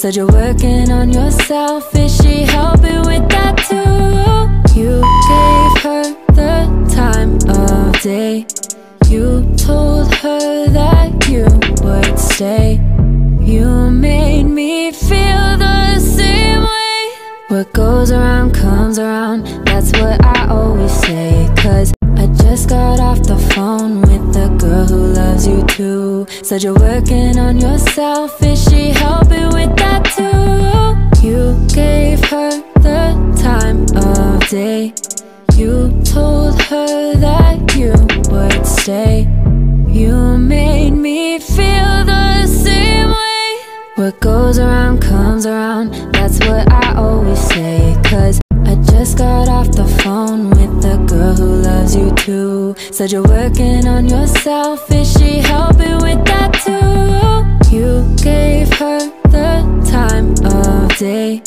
Said you're working on yourself, is she helping with that too? You gave her the time of day. You told her that you would stay. You made me feel the same way. What goes around comes around, that's what I always say. Cause I just got off the phone with the girl who loves you too. Said you're working on yourself, is she helping with that too? You gave her the time of day. You told her that you would stay. You made me feel the same way. What goes around comes around, that's what I always say. Cause I just got off the phone with the girl who loves you too. Said you're working on yourself, is she helping with that too? You gave her the time of day.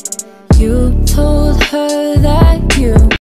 You told her that you